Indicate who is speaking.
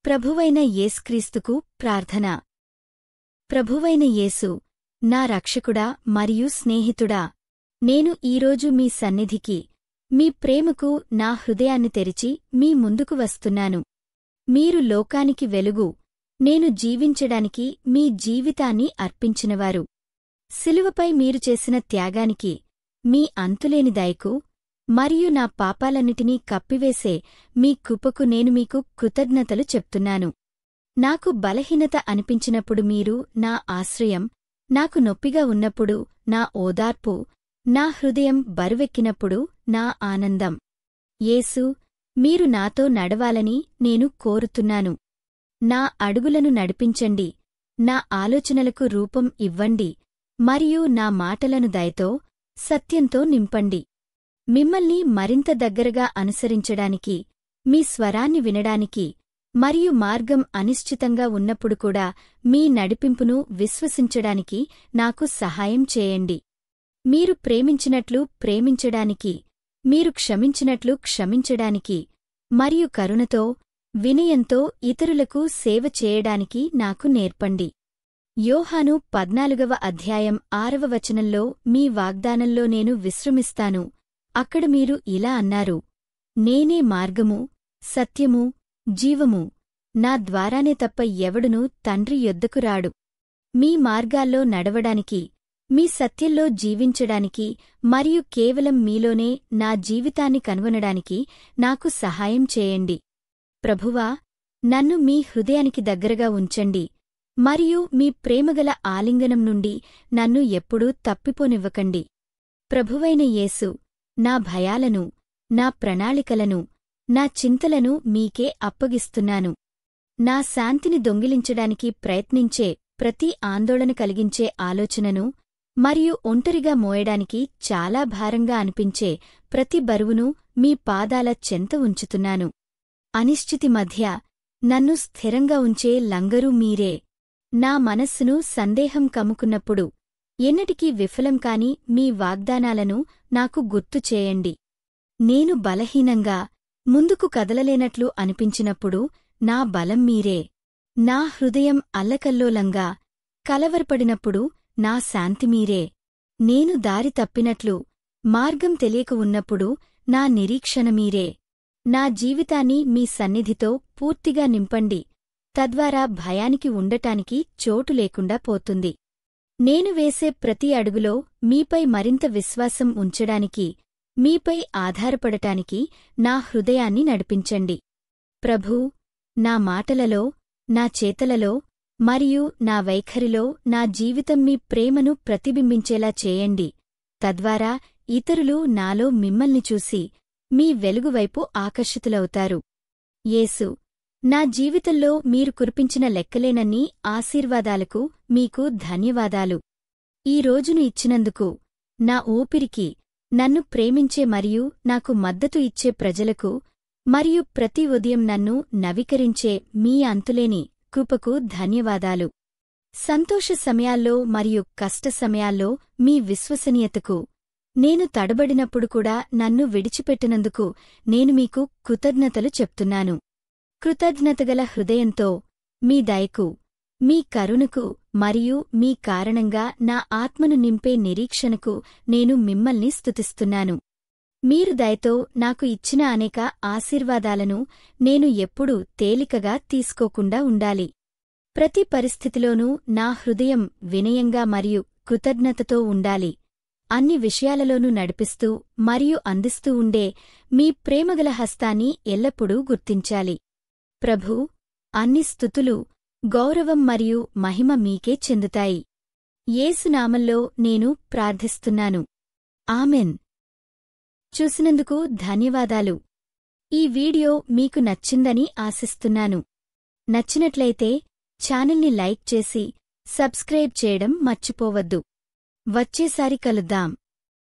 Speaker 1: ప్రభువైన యేసుక్రీస్తుకు ప్రార్థన. ప్రభువైన యేసు, నా రక్షకుడా మరియు స్నేహితుడా, నేను ఈరోజు మీ సన్నిధికి, మీ ప్రేమకు నా హృదయాన్ని తెరిచి మీ ముందుకు వస్తున్నాను. మీరు లోకానికి వెలుగు, నేను జీవించడానికి మీ జీవితాన్ని అర్పించినవారు. శిలువపై మీరు చేసిన త్యాగానికి, మీ అంతులేని దయకు మరియు నా పాపాలన్నిటినీ కప్పివేసే మీ కృపకు నేను మీకు కృతజ్ఞతలు చెప్తున్నాను. నాకు బలహీనత అనిపించినప్పుడు మీరు నా ఆశ్రయం, నాకు నొప్పిగా ఉన్నప్పుడు నా ఓదార్పు, నా హృదయం బరువెక్కినప్పుడు నా ఆనందం. యేసు, మీరు నాతో నడవాలని నేను కోరుతున్నాను. నా అడుగులను నడిపించండి, నా ఆలోచనలకు రూపం ఇవ్వండి మరియు నా మాటలను దయతో, సత్యంతో నింపండి. మిమ్మల్ని మరింత దగ్గరగా అనుసరించడానికి, మీ స్వరాన్ని వినడానికి మరియు మార్గం అనిశ్చితంగా ఉన్నప్పుడు కూడా మీ నడిపింపును విశ్వసించడానికి నాకు సహాయం చేయండి. మీరు ప్రేమించినట్లు ప్రేమించడానికి, మీరు క్షమించినట్లు క్షమించడానికి మరియు కరుణతో, వినయంతో ఇతరులకు సేవ చేయడానికి నాకు నేర్పండి. యోహాను 14వ అధ్యాయం 6వ వచనంలో మీ వాగ్దానంలో నేను విశ్రమిస్తాను. అక్కడ మీరు ఇలా అన్నారు, నేనే మార్గము, సత్యము, జీవము, నా ద్వారానే తప్ప ఎవడునూ తండ్రి యొద్దకు రాడు. మీ మార్గాల్లో నడవడానికి, మీ సత్యంలో జీవించడానికి మరియు కేవలం మీలోనే నా జీవితాన్ని కనుగొనడానికి నాకు సహాయం చేయండి. ప్రభువా, నన్ను మీ హృదయానికి దగ్గరగా ఉంచండి మరియు మీ ప్రేమగల ఆలింగనం నుండి నన్ను ఎప్పుడూ తప్పిపోనివ్వకండి. ప్రభువైన యేసు, నా భయాలను, నా ప్రణాళికలను, నా చింతలను మీకే అప్పగిస్తున్నాను. నా శాంతిని దొంగిలించడానికి ప్రయత్నించే ప్రతి ఆందోళన కలిగించే ఆలోచనను మరియు ఒంటరిగా మోయడానికి చాలా భారంగా అనిపించే ప్రతి బరువును మీ పాదాల చెంత ఉంచుతున్నాను. అనిశ్చితి మధ్య నన్ను స్థిరంగా ఉంచే లంగరు మీరే. నా మనస్సును సందేహం కమ్ముకున్నప్పుడు ఎన్నటికీ విఫలం కాని మీ వాగ్దానాలను నాకు గుర్తు చేయండి. నేను బలహీనంగా, ముందుకు కదలలేనట్లు అనిపించినప్పుడు నా బలం మీరే. నా హృదయం అల్లకల్లోలంగా, కలవరపడినప్పుడు నా శాంతి మీరే. నేను దారి తప్పినట్లు, మార్గం తెలియక ఉన్నప్పుడు నా నిరీక్షణ మీరే. నా జీవితాన్ని మీ సన్నిధితో పూర్తిగా నింపండి, తద్వారా భయానికి ఉండటానికి చోటు లేకుండా పోతుంది. నేను వేసే ప్రతి అడుగులో మీపై మరింత విశ్వాసం ఉంచడానికి, మీపై ఆధారపడటానికి నా హృదయాన్ని నడిపించండి. ప్రభూ, నా మాటలలో, నా చేతలలో మరియు నా వైఖరిలో నా జీవితం మీ ప్రేమను ప్రతిబింబించేలా చేయండి, తద్వారా ఇతరులు నాలో మిమ్మల్ని చూసి మీ వెలుగువైపు ఆకర్షితులవుతారు. యేసు, నా జీవితంలో మీరు కురిపించిన లెక్కలేనన్ని ఆశీర్వాదాలకు మీకు ధన్యవాదాలు. ఈ రోజును ఇచ్చినందుకు, నా ఊపిరికి, నన్ను ప్రేమించే మరియు నాకు మద్దతు ఇచ్చే ప్రజలకు మరియు ప్రతి ఉదయం నన్ను నవీకరించే మీ అంతులేని కృపకు ధన్యవాదాలు. సంతోష సమయాల్లో మరియు కష్ట సమయాల్లో మీ విశ్వసనీయతకు, నేను తడబడినప్పుడు కూడా నన్ను విడిచిపెట్టినందుకు నేను మీకు కృతజ్ఞతలు చెప్తున్నాను. కృతజ్ఞతగల హృదయంతో, మీ దయకు, మీ కరుణకు మరియు మీ కారణంగా నా ఆత్మను నింపే నిరీక్షణకు నేను మిమ్మల్ని స్తుతిస్తున్నాను. మీరు దయతో నాకు ఇచ్చిన అనేక ఆశీర్వాదాలను నేను ఎప్పుడూ తేలికగా తీసుకోకుండా ఉండాలి. ప్రతి పరిస్థితిలోనూ నా హృదయం వినయంగా మరియు కృతజ్ఞతతో ఉండాలి. అన్ని విషయాలలోనూ నడిపిస్తూ మరియు అందిస్తూ ఉండే మీ ప్రేమగల హస్తాన్ని ఎల్లప్పుడూ గుర్తించాలి. ప్రభూ, అన్ని స్తుతులు, గౌరవం మరియు మహిమ మీకే చెందుతాయి. యేసునామంలో నేను ప్రార్థిస్తున్నాను. ఆమెన్. చూసినందుకు ధన్యవాదాలు. ఈ వీడియో మీకు నచ్చిందని ఆశిస్తున్నాను. నచ్చినట్లయితే ఛానల్ని లైక్ చేసి సబ్స్క్రైబ్ చేయడం మర్చిపోవద్దు. వచ్చేసారి కలుద్దాం.